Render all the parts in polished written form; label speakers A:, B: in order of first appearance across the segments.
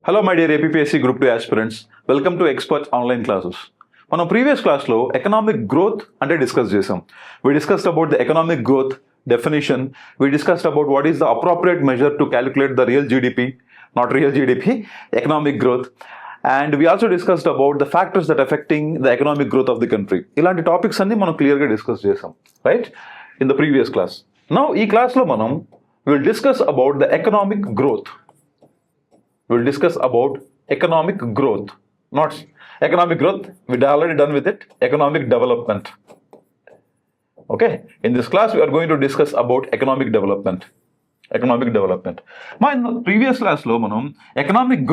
A: Hello my dear APPSC Group 2 aspirants. Welcome to Expert Online Classes. మనం previous క్లాస్లో economic growth అంటే discuss చేసాం. We discussed about the economic growth definition. We discussed about what is the appropriate measure to calculate the real GDP, not real GDP, economic growth. And we also discussed about the factors that affecting the economic growth of the country. ఇలాంటి topics అన్ని మనం క్లియర్గా discuss చేసాం, right, in the previous class. Now ఈ క్లాస్లో మనం will discuss about the economic growth. We'll discuss about economic growth, not economic growth. We're already done with it. Economic development. Okay. In this class, we are going to discuss about economic development. Economic development. మా previous క్లాస్లో మనం economic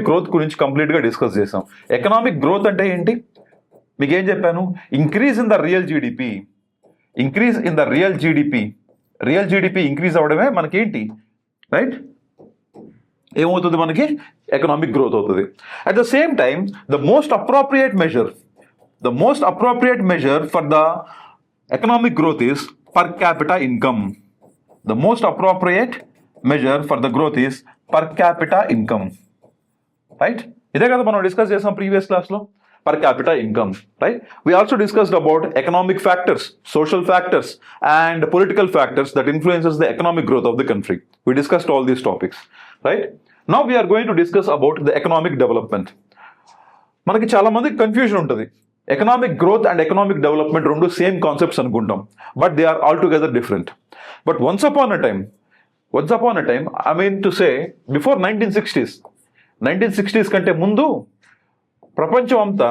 A: growth గురించి కంప్లీట్గా discuss చేసాం. Economic growth అంటే ఏంటి? మీకు ఏం చెప్పాను? Increase in the real GDP. Increase in the real GDP. Real GDP increase అవ్వడమే మనకేంటి, రైట్? ఏమవుతుంది? మనకి ఎకనామిక్ గ్రోత్ అవుతుంది. At the same time the most appropriate measure for the economic growth is per capita income. The most appropriate measure for the growth is per capita income, right? ఇదే కదా మనం discuss చేసాం previous క్లాస్లో, per capita income, right? We also discussed about economic factors, social factors, and political factors that influences the economic growth of the country. We discussed all these topics, right? Now we are going to discuss about the economic development. మనకి చాలా మందికి confusion ఉంటుంది. Economic growth and economic development రెండు same concepts అనుకుంటాం, but they are all together different. But once upon a time, I mean to say before 1960s కంటే ముందు ప్రపంచం అంతా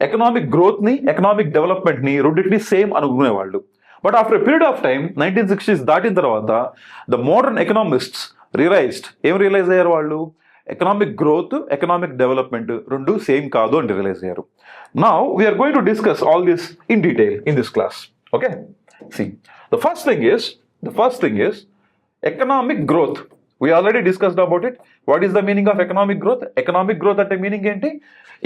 A: ఎకనామిక్ గ్రోత్ని, ఎకనామిక్ డెవలప్మెంట్ని రెండింటిని సేమ్ అనుకునేవాళ్ళు. But after a period of time 1960s దాటిన తర్వాత ద మోడర్న్ ఎకనామిస్ట్స్ రియలైజ్ అయ్యారు వాళ్ళు, ఎకనామిక్ గ్రోత్, ఎకనామిక్ డెవలప్మెంట్ రెండు సేమ్ కాదు అని రియలైజ్ అయ్యారు. Now we're going to discuss all this in detail in this class. Okay, see the first thing is economic growth. We already discussed about it. What is the meaning of economic growth? Economic growth అంటే meaning ఏంటి?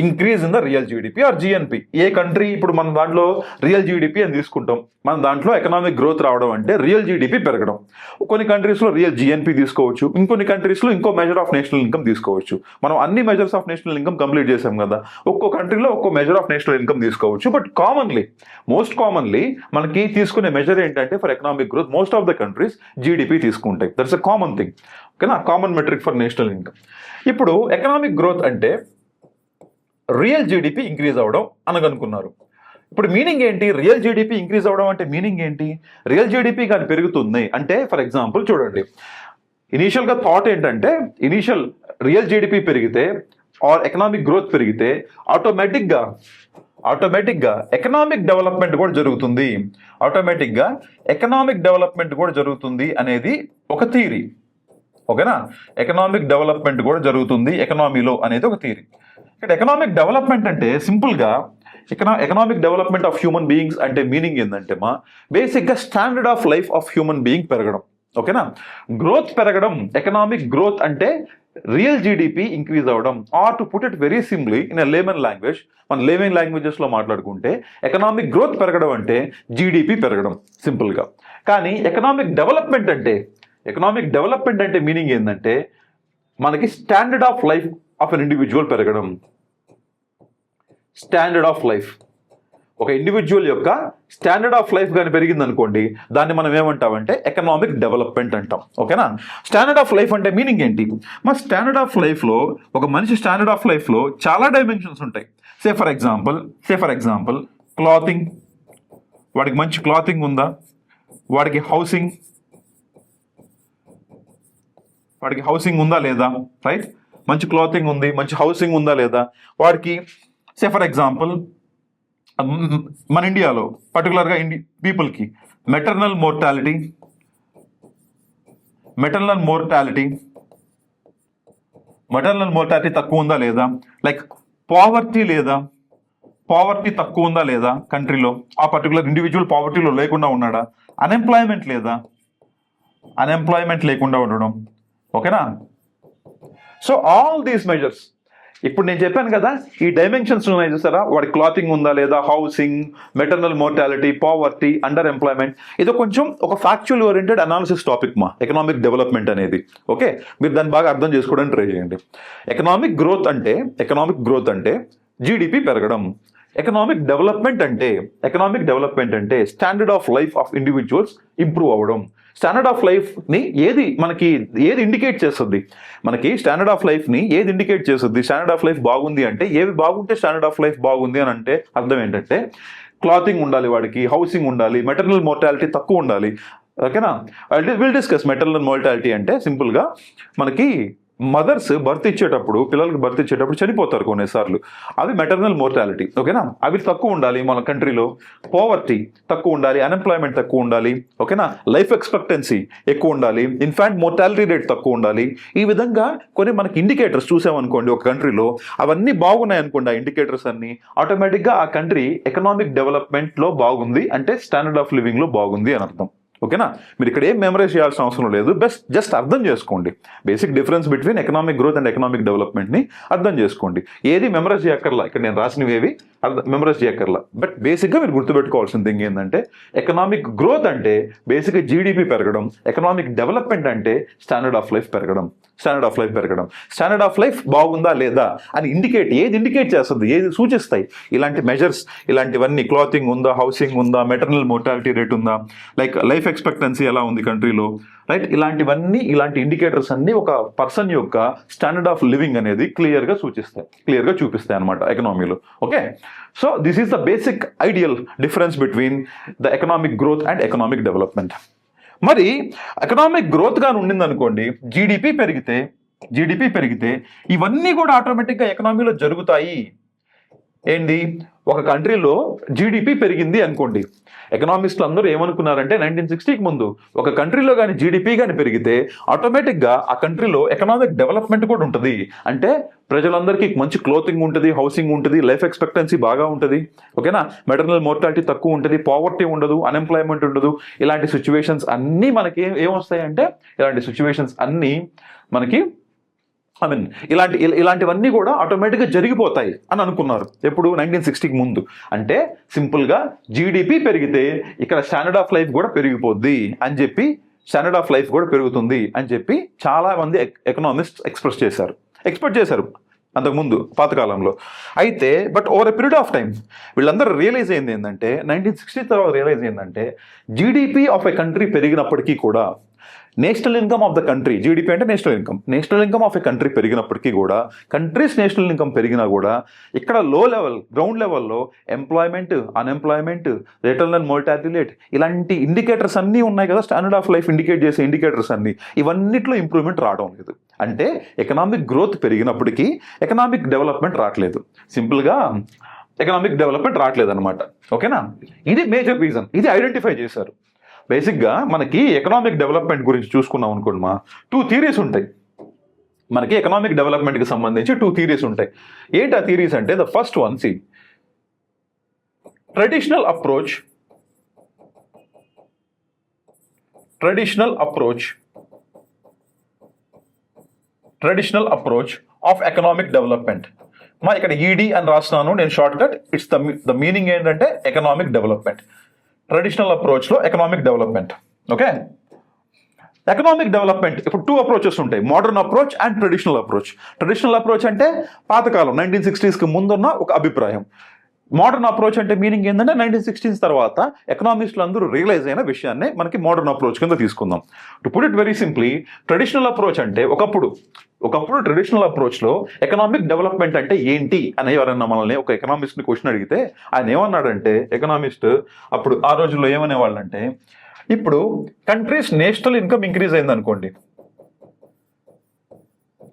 A: Increase in the real GDP or GNP. ఏ country ఇప్పుడు మన దాంట్లో real GDP అని తీసుకుంటాం, మన దాంట్లో ఎకనామిక్ గ్రోత్ రావడం అంటే రియల్ జీడిపి పెరగడం. కొన్ని కంట్రీస్లో రియల్ జిఎన్పి తీసుకోవచ్చు, ఇంకొన్ని కంట్రీస్లో ఇంకో మెజర్ ఆఫ్ నేషనల్ ఇన్కమ్ తీసుకోవచ్చు. మనం అన్ని measures of national income complete చేసాం కదా, ఒక్కో కంట్రీలో ఒక్కో మెజర్ ఆఫ్ నేషనల్ ఇన్కమ్ తీసుకోవచ్చు. బట్ మోస్ట్ కామన్లీ మనకి తీసుకునే మెజర్ ఏంటంటే for economic growth most of the countries GDP తీసుకుంటాయి. దట్స్ అ కామన్ థింగ్, ఓకేనా? Common metric for national income. ఇప్పుడు ఎకనామిక్ గ్రోత్ అంటే రియల్ జీడిపి ఇంక్రీజ్ అవ్వడం అనగనుకున్నారు. ఇప్పుడు మీనింగ్ ఏంటి? రియల్ జీడిపి ఇంక్రీజ్ అవ్వడం అంటే మీనింగ్ ఏంటి? రియల్ జీడిపి కానీ పెరుగుతుంది అంటే, ఫర్ ఎగ్జాంపుల్ చూడండి, ఇనీషియల్గా థాట్ ఏంటంటే, రియల్ జీడిపి పెరిగితే ఆర్ ఎకనామిక్ గ్రోత్ పెరిగితే ఆటోమేటిక్గా ఎకనామిక్ డెవలప్మెంట్ కూడా జరుగుతుంది అనేది ఒక థియరీ, ఓకేనా? ఎకనామిక్ డెవలప్మెంట్ కూడా జరుగుతుంది ఎకనామీలో అనేది ఒక థియరీ. ఇక్కడ ఎకనామిక్ డెవలప్మెంట్ అంటే సింపుల్గా economic development of human beings అంటే మీనింగ్ ఏంటంటే బేసిక్గా standard of life of human being పెరగడం, ఓకేనా? గ్రోత్ పెరగడం, ఎకనామిక్ గ్రోత్ అంటే రియల్ జీడిపి ఇంక్రీజ్ అవ్వడం. Or to put it very simply in a layman language, మన లేమన్ లాంగ్వేజెస్లో మాట్లాడుకుంటే ఎకనామిక్ గ్రోత్ పెరగడం అంటే జీడిపి పెరగడం సింపుల్గా. కానీ ఎకనామిక్ డెవలప్మెంట్ అంటే మీనింగ్ ఏంటంటే మనకి standard of life of an individual పెరగడం. స్టాండర్డ్ ఆఫ్ లైఫ్, ఒక ఇండివిజువల్ యొక్క స్టాండర్డ్ ఆఫ్ లైఫ్ కానీ పెరిగింది అనుకోండి, దాన్ని మనం ఏమంటామంటే ఎకనామిక్ డెవలప్మెంట్ అంటాం, ఓకేనా? స్టాండర్డ్ ఆఫ్ లైఫ్ అంటే మీనింగ్ ఏంటి? మా స్టాండర్డ్ ఆఫ్ లైఫ్లో, ఒక మనిషి స్టాండర్డ్ ఆఫ్ లైఫ్లో చాలా డైమెన్షన్స్ ఉంటాయి. సే ఫర్ ఎగ్జాంపుల్ క్లాతింగ్, వాడికి మంచి క్లాతింగ్ ఉందా? వాడికి హౌసింగ్ ఉందా లేదా? రైట్, మంచి క్లాతింగ్ ఉంది, మంచి హౌసింగ్ ఉందా లేదా? వాడికి సే ఫర్ ఎగ్జాంపుల్ మన ఇండియాలో పర్టికులర్గా పీపుల్కి మెటర్నల్ మోర్టాలిటీ తక్కువ ఉందా లేదా? లైక్ పావర్టీ తక్కువ ఉందా లేదా కంట్రీలో? ఆ పర్టికులర్ ఇండివిజువల్ పావర్టీలో లేకుండా ఉన్నాడా? అన్ఎంప్లాయ్మెంట్ లేకుండా ఉండడం, ఓకేనా? సో ఆల్ దీస్ మెజర్స్, ఇప్పుడు నేను చెప్పాను కదా, ఈ డైమెన్షన్స్ ఉన్నాయి చూసారా, వాడి క్లాతింగ్ ఉందా లేదా, housing, maternal mortality, poverty, under employment, ఇది కొంచెం ఒక ఫ్యాక్చువల్ ఓరియంటెడ్ అనాలిసిస్ టాపిక్ మా ఎకనామిక్ డెవలప్మెంట్ అనేది. ఓకే, మీరు దాన్ని బాగా అర్థం చేసుకోవడానికి ట్రై చేయండి. ఎకనామిక్ గ్రోత్ అంటే జీడిపి పెరగడం. ఎకనామిక్ డెవలప్మెంట్ అంటే standard of life of individuals improve అవ్వడం. స్టాండర్డ్ ఆఫ్ లైఫ్ని ఏది ఇండికేట్ చేస్తుంది? మనకి స్టాండర్డ్ ఆఫ్ లైఫ్ని ఏది ఇండికేట్ చేస్తుంది? స్టాండర్డ్ ఆఫ్ లైఫ్ బాగుంది అంటే, ఏవి బాగుంటే స్టాండర్డ్ ఆఫ్ లైఫ్ బాగుంది అని అంటే అర్థం ఏంటంటే, క్లాతింగ్ ఉండాలి వాడికి, హౌసింగ్ ఉండాలి, మెటర్నల్ మోర్టాలిటీ తక్కువ ఉండాలి. ఓకేనా, విల్ డిస్కస్. మెటర్నల్ మోర్టాలిటీ అంటే సింపుల్గా మనకి మదర్స్ పిల్లలకి బర్త్ ఇచ్చేటప్పుడు చనిపోతారు కొన్నిసార్లు, అవి మెటర్నల్ మోర్టాలిటీ. ఓకేనా, అవి తక్కువ ఉండాలి మన కంట్రీలో. పోవర్టీ తక్కువ ఉండాలి, అన్ఎంప్లాయ్మెంట్ తక్కువ ఉండాలి. ఓకేనా, లైఫ్ ఎక్స్పెక్టెన్సీ ఎక్కువ ఉండాలి, ఇన్ఫాంట్ మోర్టాలిటీ రేట్ తక్కువ ఉండాలి. ఈ విధంగా కొన్ని మనకి ఇండికేటర్స్ చూసామనుకోండి ఒక కంట్రీలో, అవన్నీ బాగున్నాయి అనుకోండి, ఆ ఇండికేటర్స్ అన్ని, ఆటోమేటిక్గా ఆ కంట్రీ ఎకనామిక్ డెవలప్మెంట్లో బాగుంది అంటే స్టాండర్డ్ ఆఫ్ లివింగ్లో బాగుంది అని అర్థం. ఓకేనా, మీరు ఇక్కడ ఏం మెమరైజ్ చేయాల్సిన అవసరం లేదు, జస్ట్ అర్థం చేసుకోండి. Basic difference between economic growth and economic డెవలప్మెంట్ని అర్థం చేసుకోండి. ఏది మెమరైజ్ చేయక్కర్లా, ఇక్కడ నేను రాసినవి ఏవి మెమరైజ్ చేయక్కర్లా. బట్ బేసిక్గా మీరు గుర్తుపెట్టుకోవాల్సిన థింగ్ ఏంటంటే, ఎకనామిక్ గ్రోత్ అంటే బేసిక్గా జీడిపి పెరగడం, ఎకనామిక్ డెవలప్మెంట్ అంటే స్టాండర్డ్ ఆఫ్ లైఫ్ పెరగడం. స్టాండర్డ్ ఆఫ్ లైఫ్ బాగుందా లేదా అని ఏది ఇండికేట్ చేస్తుంది, ఏది సూచిస్తాయి ఇలాంటి మెజర్స్, ఇలాంటివన్నీ. క్లాతింగ్ ఉందా, హౌసింగ్ ఉందా, మెటర్నల్ మోర్టాలిటీ రేట్ ఉందా, లైఫ్ ఎక్స్పెక్టెన్సీ ఎలా ఉంది కంట్రీలో, రైట్? ఇలాంటి ఇండికేటర్స్ అన్ని ఒక పర్సన్ యొక్క స్టాండర్డ్ ఆఫ్ లివింగ్ అనేది క్లియర్గా చూపిస్తాయి అనమాట ఎకనామీలో. Okay, so this is the basic ideal difference between the economic growth and economic development. మరి ఎకనామిక్ గ్రోత్ గా ఉండింది అనుకోండి, జీడిపి పెరిగితే ఇవన్నీ కూడా ఆటోమేటిక్గా ఎకనామీలో జరుగుతాయి. ఏంటి, ఒక కంట్రీలో జీడిపి పెరిగింది అనుకోండి, ఎకనామిస్టులు అందరూ ఏమనుకున్నారంటే 1960కి ముందు ఒక కంట్రీలో కానీ జీడిపి కానీ పెరిగితే ఆటోమేటిక్గా ఆ కంట్రీలో ఎకనామిక్ డెవలప్మెంట్ కూడా ఉంటుంది. అంటే ప్రజలందరికీ మంచి క్లోతింగ్ ఉంటుంది, హౌసింగ్ ఉంటుంది, లైఫ్ ఎక్స్పెక్టెన్సీ బాగా ఉంటుంది. ఓకేనా, మెటర్నల్ మోర్టాలిటీ తక్కువ ఉంటుంది, పావర్టీ ఉండదు, అన్ఎంప్లాయ్మెంట్ ఉండదు. ఇలాంటి సిచ్యువేషన్స్ అన్నీ మనకి ఏమొస్తాయంటే, ఇలాంటివన్నీ కూడా ఆటోమేటిక్గా జరిగిపోతాయి అని అనుకున్నారు. ఎప్పుడు? 1960కి ముందు. అంటే సింపుల్గా జీడిపి పెరిగితే ఇక్కడ స్టాండర్డ్ ఆఫ్ లైఫ్ కూడా పెరిగిపోద్ది అని చెప్పి, స్టాండర్డ్ ఆఫ్ లైఫ్ కూడా పెరుగుతుంది అని చెప్పి చాలా మంది ఎకనామిస్ట్ ఎక్స్పెక్ట్ చేశారు అంతకుముందు పాతకాలంలో. అయితే but over a period of time వీళ్ళందరూ రియలైజ్ అయింది ఏంటంటే, 1960 తర్వాత రియలైజ్ అయిందంటే, జీడిపి ఆఫ్ ఎ కంట్రీ పెరిగినప్పటికీ కూడా, national income of the country, GDP అంటే national income of a country పెరిగినప్పటికీ కూడా, కంట్రీస్ నేషనల్ ఇన్కమ్ పెరిగినా కూడా, ఇక్కడ గ్రౌండ్ లెవెల్లో employment, unemployment, maternal mortality rate, ఇలాంటి ఇండికేటర్స్ అన్నీ ఉన్నాయి కదా, స్టాండర్డ్ ఆఫ్ లైఫ్ ఇండికేట్ చేసే ఇండికేటర్స్ అన్నీ, ఇవన్నిట్లో ఇంప్రూవ్మెంట్ రావడం లేదు. అంటే ఎకనామిక్ గ్రోత్ పెరిగినప్పటికీ ఎకనామిక్ డెవలప్మెంట్ రావట్లేదు. సింపుల్గా ఎకనామిక్ డెవలప్మెంట్ రావట్లేదు అనమాట. ఓకేనా, ఇది మేజర్ రీజన్, ఇది ఐడెంటిఫై చేశారు. బేసిక్గా మనకి ఎకనామిక్ డెవలప్మెంట్ గురించి చూసుకున్నాం అనుకోండి, 2 థియరీస్ ఉంటాయి మనకి. ఎకనామిక్ డెవలప్మెంట్కి సంబంధించి 2 థియరీస్ ఉంటాయి. ఏంటి ఆ థియరీస్ అంటే, the first one, traditional approach of economic development. ఇక్కడ ఈడీ అని రాస్తున్నాను నేను shortcut. It's the meaning ఏంటంటే ఎకనామిక్ డెవలప్మెంట్. ట్రెడిషనల్ అప్రోచ్లో economic development. Okay, economic development ఇప్పుడు 2 అప్రోచెస్ ఉంటాయి, modern approach and traditional approach అంటే పాతకాలం 1960స్కి ముందున్న ఒక అభిప్రాయం. మోడర్న్ అప్రోచ్ అంటే మీనింగ్ ఏంటంటే 1960s తర్వాత ఎకనామిస్టులు అందరూ రియలైజ్ అయిన విషయాన్ని మనకి మోడర్న్ అప్రోచ్ కింద తీసుకుందాం. To put it very simply, traditional approach అంటే ఒకప్పుడు ట్రెడిషనల్ అప్రోచ్లో ఎకనామిక్ డెవలప్మెంట్ అంటే ఏంటి అని ఎవరన్నా మనల్ని ఒక ఎకనామిస్ట్ని క్వశ్చన్ అడిగితే ఆయన ఏమన్నాడంటే, ఎకనామిస్ట్ అప్పుడు ఆ రోజుల్లో ఏమనేవాళ్ళంటే, ఇప్పుడు కంట్రీస్ నేషనల్ ఇన్కమ్ ఇంక్రీజ్ అయింది అనుకోండి,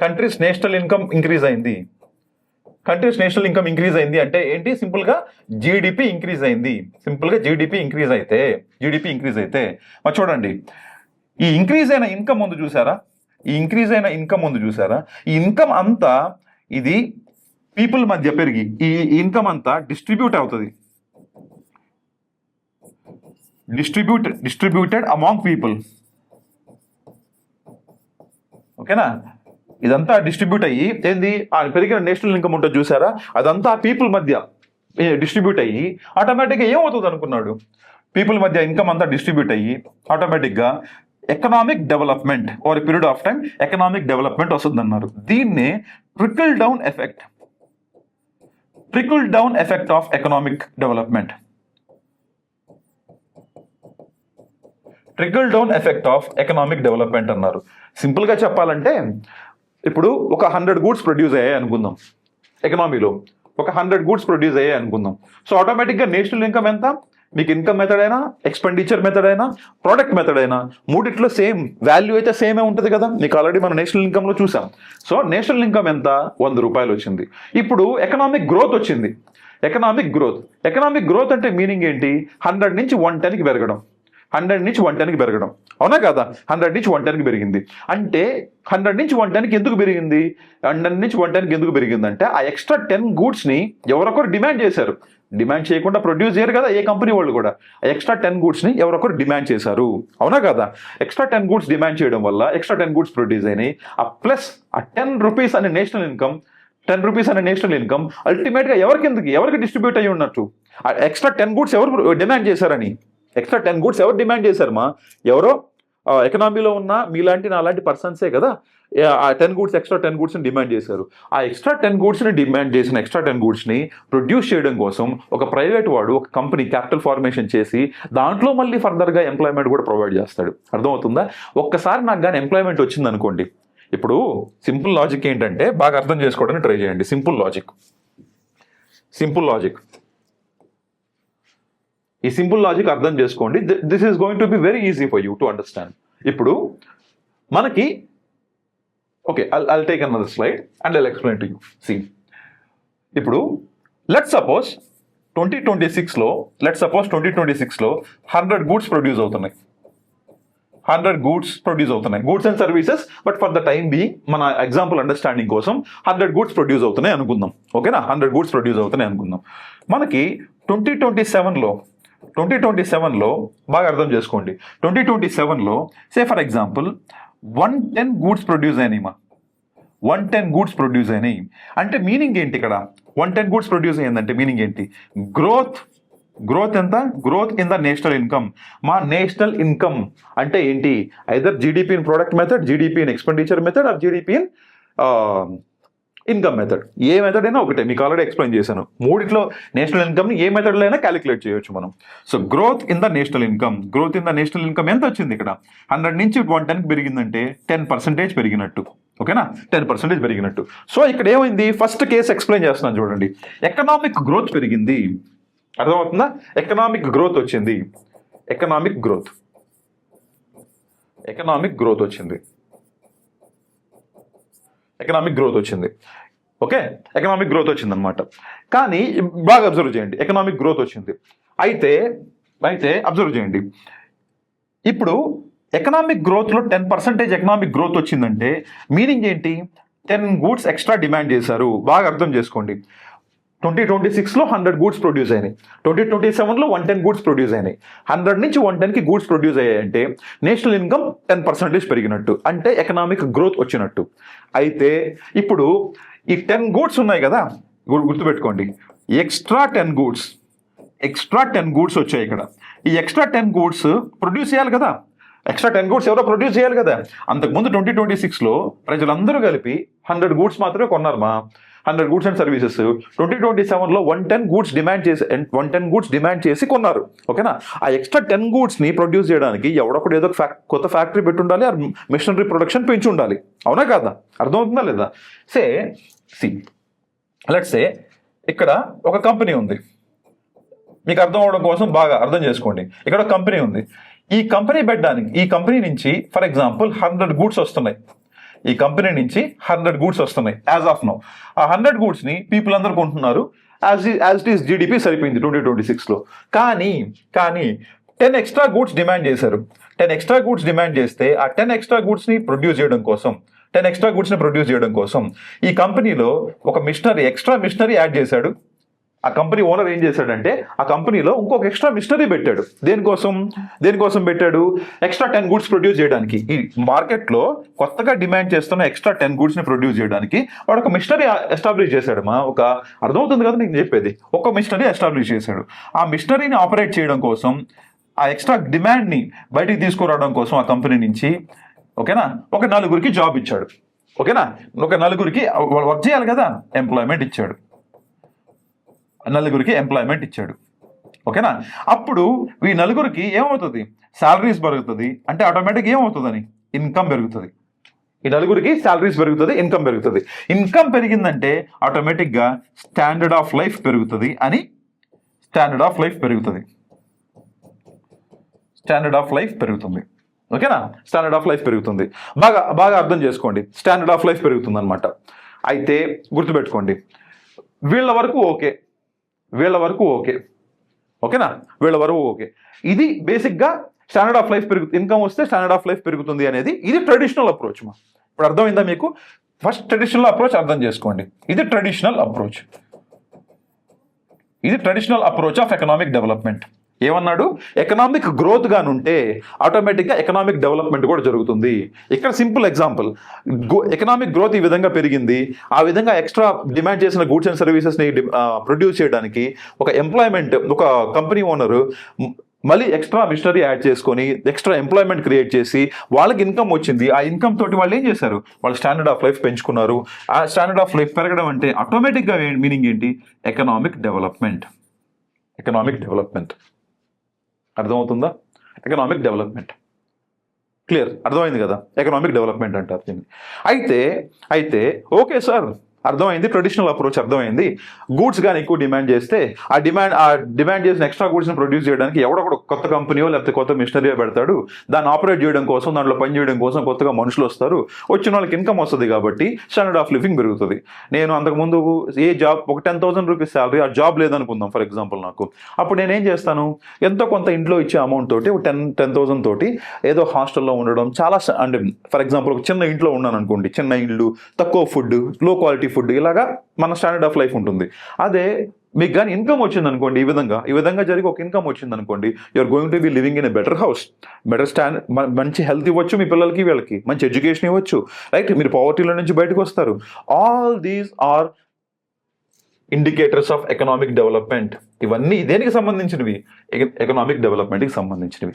A: కంట్రీస్ నేషనల్ ఇన్కమ్ ఇంక్రీజ్ అయింది అంటే ఏంటి? సింపుల్గా జీడిపి ఇంక్రీజ్ అయింది. జీడిపి ఇంక్రీజ్ అయితే మరి చూడండి, ఈ ఇంక్రీజ్ అయిన ఇన్కమ్ ముందు చూసారా, ఈ ఇన్కమ్ అంతా ఇది పీపుల్ మధ్య పెరిగి ఈ ఇన్కమ్ అంతా డిస్ట్రిబ్యూట్ అవుతుంది, డిస్ట్రిబ్యూటెడ్ అమాంగ్ పీపుల్. ఓకేనా, ఇదంతా డిస్ట్రిబ్యూట్ అయ్యి ఏంది ఆ పెరిగిన నేషనల్ ఇన్కమ్ ఉంటుంది చూసారా, అదంతా పీపుల్ మధ్య డిస్ట్రిబ్యూట్ అయ్యి ఆటోమేటిక్గా ఏమవుతుంది అనుకున్నాడు, పీపుల్ మధ్య ఇన్కమ్ అంతా డిస్ట్రిబ్యూట్ అయ్యి ఆటోమేటిక్గా economic development over period of time economic development వస్తుంది అన్నారు. దీన్నే trickle down effect of economic development, trickle down effect of economic development అన్నారు. సింపుల్గా చెప్పాలంటే ఇప్పుడు ఒక 100 గూడ్స్ ప్రొడ్యూస్ అయ్యాయి అనుకుందాం, ఎకనామీలో ఒక 100 గూడ్స్ ప్రొడ్యూస్ అయ్యాయి అనుకుందాం. సో ఆటోమేటిక్గా నేషనల్ ఇన్కమ్ ఎంత, మీకు ఇన్కమ్ మెథడ్ అయినా ఎక్స్పెండిచర్ మెథడ్ అయినా ప్రోడక్ట్ మెథడ్ అయినా మూడిట్లో సేమ్ వాల్యూ అయితే సేమే ఉంటుంది కదా. మీకు ఆల్రెడీ మనం నేషనల్ ఇన్కమ్లో చూసాం. సో నేషనల్ ఇన్కమ్ ఎంత, 100 రూపాయలు వచ్చింది. ఇప్పుడు ఎకనామిక్ గ్రోత్ వచ్చింది. ఎకనామిక్ గ్రోత్ అంటే మీనింగ్ ఏంటి, 100 నుంచి 110కి పెరగడం, 100 నుంచి 110కి పెరగడం, అవునా కదా. 100 నుంచి 110కి పెరిగింది అంటే 100 నుంచి 110కి ఎందుకు పెరిగింది, 100 నుంచి 110కి ఎందుకు పెరిగింది అంటే ఆ ఎక్స్ట్రా 10 గూడ్స్ని ఎవరొకరు డిమాండ్ చేశారు. డిమాండ్ చేయకుండా ప్రొడ్యూస్ చేయరు కదా ఏ కంపెనీ వాళ్ళు కూడా. ఎక్స్ట్రా 10 గూడ్స్ని ఎవరొకరు డిమాండ్ చేశారు, అవునా కదా. ఎక్స్ట్రా 10 గూడ్స్ డిమాండ్ చేయడం వల్ల ఎక్స్ట్రా 10 గూడ్స్ ప్రొడ్యూస్ అయినాయి. ఆ ప్లస్ ఆ 10 రూపీస్ అనే నేషనల్ ఇన్కమ్ అల్టిమేట్గా ఎవరికి డిస్ట్రిబ్యూట్ అయ్యి ఉన్నట్టు. ఆ ఎక్స్ట్రా 10 గూడ్స్ ఎవరు డిమాండ్ చేశారని, ఎక్స్ట్రా 10 గూడ్స్ ఎవరు డిమాండ్ చేశారు ఎవరో ఎకనామీలో ఉన్న మీలాంటి నాలాంటి పర్సన్సే కదా ఆ 10 గూడ్స్ ఎక్స్ట్రా 10 గూడ్స్ని డిమాండ్ చేశారు. ఆ ఎక్స్ట్రా 10 గూడ్స్ని డిమాండ్ చేసిన ఎక్స్ట్రా 10 గూడ్స్ని ప్రొడ్యూస్ చేయడం కోసం ఒక ప్రైవేట్ వాడు ఒక కంపెనీ క్యాపిటల్ ఫార్మేషన్ చేసి దాంట్లో మళ్ళీ ఫర్దర్గా ఎంప్లాయ్మెంట్ కూడా ప్రొవైడ్ చేస్తాడు. అర్థమవుతుందా. ఒక్కసారి నాకు కానీ ఎంప్లాయ్మెంట్ వచ్చింది అనుకోండి, ఇప్పుడు సింపుల్ లాజిక్ ఏంటంటే బాగా అర్థం చేసుకోవడానికి ట్రై చేయండి. సింపుల్ లాజిక్ ఈ సింపుల్ లాజిక్ అర్థం చేసుకోండి. This is going to be very easy for you to understand. ఇప్పుడు మనకి okay, I'll take another slide and I'll explain to you. See, ఇప్పుడు let's suppose 2026లో 100 గూడ్స్ ప్రొడ్యూస్ అవుతున్నాయి. 100 goods and services. But for the time being మన example understanding కోసం 100 goods produce అవుతున్నాయి అనుకుందాం. ఓకేనా, 100 goods produce అవుతున్నాయి అనుకుందాం. మనకి 2027లో బాగా అర్థం చేసుకోండి. 2027లో say for example 110 goods produce అయినాయి. 110 గూడ్స్ ప్రొడ్యూస్ అయినాయి అంటే మీనింగ్ ఏంటి, ఇక్కడ 110 గూడ్స్ ప్రొడ్యూస్ అయ్యిందంటే మీనింగ్ ఏంటి, గ్రోత్ ఎంత, growth in the national income. మా నేషనల్ ఇన్కమ్ అంటే ఏంటి, either GDP in product method, GDP in expenditure method, or GDP in income method. ఏ మెథడ్ అయినా ఒకటే, మీకు ఆల్రెడీ ఎక్స్ప్లెయిన్ చేశాను. మూడిట్లో నేషనల్ ఇన్కమ్ని ఏ మెథడ్లో అయినా క్యాలిక్యులేట్ చేయొచ్చు మనం. So growth in the national income ఎంత వచ్చింది ఇక్కడ, 100 నుంచి 110కి పెరిగిందంటే 10% పెరిగినట్టు. ఓకేనా, 10% పెరిగినట్టు. సో ఇక్కడ ఏమైంది, ఫస్ట్ కేసు ఎక్స్ప్లెయిన్ చేస్తున్నాను చూడండి. ఎకనామిక్ గ్రోత్ పెరిగింది, అర్థమవుతుందా. ఎకనామిక్ గ్రోత్ వచ్చింది. ఎకనామిక్ గ్రోత్ వచ్చింది. ఓకే, ఎకనామిక్ గ్రోత్ వచ్చింది అనమాట. కానీ బాగా అబ్జర్వ్ చేయండి, ఎకనామిక్ గ్రోత్ వచ్చింది. అయితే అబ్జర్వ్ చేయండి, ఇప్పుడు ఎకనామిక్ గ్రోత్లో 10% ఎకనామిక్ గ్రోత్ వచ్చిందంటే మీనింగ్ ఏంటి, 10 గూడ్స్ ఎక్స్ట్రా డిమాండ్ చేశారు. బాగా అర్థం చేసుకోండి. 2026లో 100 గూడ్స్ ప్రొడ్యూస్ అయినాయి, 2027లో 110 గూడ్స్ ప్రొడ్యూస్ అయినాయి. 100 నుంచి 110కి గూడ్స్ ప్రొడ్యూస్ అయ్యాయంటే నేషనల్ ఇన్కమ్ 10% పెరిగినట్టు, అంటే ఎకనామిక్ గ్రోత్ వచ్చినట్టు. అయితే ఇప్పుడు ఈ 10 గూడ్స్ ఉన్నాయి కదా, గుర్తుపెట్టుకోండి, ఎక్స్ట్రా 10 గూడ్స్ వచ్చాయి ఇక్కడ. ఈ ఎక్స్ట్రా 10 గూడ్స్ ప్రొడ్యూస్ చేయాలి కదా, ఎక్స్ట్రా 10 గూడ్స్ ఎవరో ప్రొడ్యూస్ చేయాలి కదా. అంతకుముందు 2026లో ప్రజలందరూ కలిపి 100 గూడ్స్ మాత్రమే కొన్నారు 100 గూడ్స్ అండ్ సర్వీసెస్. 2027లో 110 గూడ్స్ డిమాండ్ చేసి కొన్నారు. ఓకేనా, ఆ ఎక్స్ట్రా 10 గూడ్స్ని ప్రొడ్యూస్ చేయడానికి ఎవడొకటి ఏదో కొత్త ఫ్యాక్టరీ పెట్టి ఉండాలి, మిషనరీ ప్రొడక్షన్ పెంచి ఉండాలి, అవునా కాదా. అర్థమవుతుందా లేదా. లెట్స్ సే ఇక్కడ ఒక కంపెనీ ఉంది, మీకు అర్థం అవడం కోసం బాగా అర్థం చేసుకోండి. ఇక్కడ ఒక కంపెనీ ఉంది. ఈ కంపెనీ నుంచి ఫర్ ఎగ్జాంపుల్ 100 గూడ్స్ వస్తున్నాయి. ఈ కంపెనీ నుంచి 100 గూడ్స్ వస్తున్నాయి యాజ్ ఆఫ్ నౌ. ఆ 100 గూడ్స్ని పీపుల్ అందరూ కొంటున్నారు. యాజ్ ఇట్ ఈస్ జీడిపి సరిపోయింది 2026లో. కానీ 10 ఎక్స్ట్రా గూడ్స్ డిమాండ్ చేశారు. 10 ఎక్స్ట్రా గూడ్స్ డిమాండ్ చేస్తే ఆ 10 ఎక్స్ట్రా గూడ్స్ని ప్రొడ్యూస్ చేయడం కోసం ఈ కంపెనీలో ఒక ఎక్స్ట్రా మిషనరీ యాడ్ చేశాడు. ఆ కంపెనీ ఓనర్ ఏం చేశాడంటే ఆ కంపెనీలో ఇంకొక ఎక్స్ట్రా మిషనరీ పెట్టాడు. దేనికోసం పెట్టాడు? ఎక్స్ట్రా 10 గూడ్స్ ప్రొడ్యూస్ చేయడానికి. ఈ మార్కెట్లో కొత్తగా డిమాండ్ చేస్తున్న ఎక్స్ట్రా 10 గూడ్స్ ని ప్రొడ్యూస్ చేయడానికి వాడు ఒక మిషనరీ ఎస్టాబ్లిష్ చేశాడు. ఒక అర్థమవుతుంది కదా నేను చెప్పేది? ఒక మిషనరీ ఎస్టాబ్లిష్ చేశాడు. ఆ మిషనరీని ఆపరేట్ చేయడం కోసం, ఆ ఎక్స్ట్రా డిమాండ్ని బయటికి తీసుకురావడం కోసం ఆ కంపెనీ నుంచి, ఓకేనా, ఒక 4 జాబ్ ఇచ్చాడు. ఓకేనా, ఒక 4 వర్క్ చేయాలి కదా, ఎంప్లాయ్మెంట్ ఇచ్చాడు. 4 ఎంప్లాయ్మెంట్ ఇచ్చాడు. ఓకేనా, అప్పుడు ఈ 4 ఏమవుతుంది? శాలరీస్ పెరుగుతుంది. అంటే ఆటోమేటిక్ ఏమవుతుందని? ఇన్కమ్ పెరుగుతుంది. ఈ 4 శాలరీస్ పెరుగుతుంది, ఇన్కమ్ పెరుగుతుంది. ఇన్కమ్ పెరిగిందంటే ఆటోమేటిక్గా స్టాండర్డ్ ఆఫ్ లైఫ్ పెరుగుతుంది. స్టాండర్డ్ ఆఫ్ లైఫ్ పెరుగుతుంది. ఓకేనా, స్టాండర్డ్ ఆఫ్ లైఫ్ పెరుగుతుంది. బాగా అర్థం చేసుకోండి. స్టాండర్డ్ ఆఫ్ లైఫ్ పెరుగుతుంది అనమాట. అయితే గుర్తుపెట్టుకోండి, వీళ్ళ వరకు ఓకే. ఓకేనా, వీళ్ళ వరకు ఓకే. ఇది బేసిక్గా స్టాండర్డ్ ఆఫ్ లైఫ్ ఇన్కమ్ వస్తే స్టాండర్డ్ ఆఫ్ లైఫ్ పెరుగుతుంది అనేది ఇది ట్రెడిషనల్ అప్రోచ్. ఇప్పుడు అర్థమైందా మీకు? ఫస్ట్ ట్రెడిషనల్ అప్రోచ్ అర్థం చేసుకోండి. ఇది traditional approach of economic development. ఏమన్నాడు? ఎకనామిక్ గ్రోత్ గానుంటే ఆటోమేటిక్గా ఎకనామిక్ డెవలప్మెంట్ కూడా జరుగుతుంది. ఇక్కడ సింపుల్ ఎగ్జాంపుల్, ఎకనామిక్ గ్రోత్ ఈ విధంగా పెరిగింది, ఆ విధంగా ఎక్స్ట్రా డిమాండ్ చేసిన గూడ్స్ అండ్ సర్వీసెస్ని ప్రొడ్యూస్ చేయడానికి ఒక కంపెనీ ఓనరు మళ్ళీ ఎక్స్ట్రా మిషనరీ యాడ్ చేసుకొని ఎక్స్ట్రా ఎంప్లాయ్మెంట్ క్రియేట్ చేసి వాళ్ళకి ఇన్కమ్ వచ్చింది. ఆ ఇన్కమ్ తోటి వాళ్ళు ఏం చేశారు? వాళ్ళు స్టాండర్డ్ ఆఫ్ లైఫ్ పెంచుకున్నారు. ఆ స్టాండర్డ్ ఆఫ్ లైఫ్ పెరగడం అంటే ఆటోమేటిక్గా మీనింగ్ ఏంటి? Economic development. అర్థమవుతుందా? Economic development. క్లియర్, అర్థమైంది కదా? ఎకనామిక్ డెవలప్మెంట్ అంటారు దీన్ని. అయితే ఓకే సార్, అర్థమైంది, ట్రెడిషనల్ అప్రోచ్ అర్థమైంది. గూడ్స్ కానీ ఎక్కువ డిమాండ్ చేస్తే ఆ డిమాండ్ చేసిన ఎక్స్ట్రా గూడ్స్ని ప్రొడ్యూస్ చేయడానికి ఎవడొకడు కొత్త కంపెనీయో లేకపోతే కొత్త మిషనరీయో పెడతాడు. దాన్ని ఆపరేట్ చేయడం కోసం, దాంట్లో పని చేయడం కోసం కొత్తగా మనుషులు వస్తారు. వచ్చిన వాళ్ళకి ఇన్కమ్ వస్తుంది కాబట్టి స్టాండర్డ్ ఆఫ్ లివింగ్ పెరుగుతుంది. నేను అంతకుముందు ఏ జాబ్, ఒక 10,000 రూపీస్ శాలరీ, ఆ జాబ్ లేదనుకుందాం ఫర్ ఎగ్జాంపుల్ నాకు. అప్పుడు నేనేం చేస్తాను? ఎంతో కొంత ఇంట్లో ఇచ్చే అమౌంట్ తోటి, 10,000 తోటి ఏదో హాస్టల్లో ఉండడం, చాలా అంటే ఫర్ ఎగ్జాంపుల్ ఒక చిన్న ఇంట్లో ఉన్నాను అనుకోండి, చిన్న ఇల్లు, తక్కువ ఫుడ్, లో క్వాలిటీ ఫుడ్, ఇలాగా మన స్టాండర్డ్ ఆఫ్ లైఫ్ ఉంటుంది. అదే మీకు కానీ ఇన్కమ్ వచ్చింది అనుకోండి, ఈ విధంగా జరిగి ఒక ఇన్కమ్ వచ్చింది అనుకోండి, you're going to be living in a better house, better మంచి హెల్త్ ఇవ్వచ్చు మీ పిల్లలకి, వీళ్ళకి మంచి ఎడ్యుకేషన్ ఇవ్వచ్చు, రైట్? మీరు పావర్టీలో నుంచి బయటకు వస్తారు. All these are indicators of economic development. ఇవన్నీ దేనికి సంబంధించినవి? ఎకనామిక్ డెవలప్మెంట్కి సంబంధించినవి.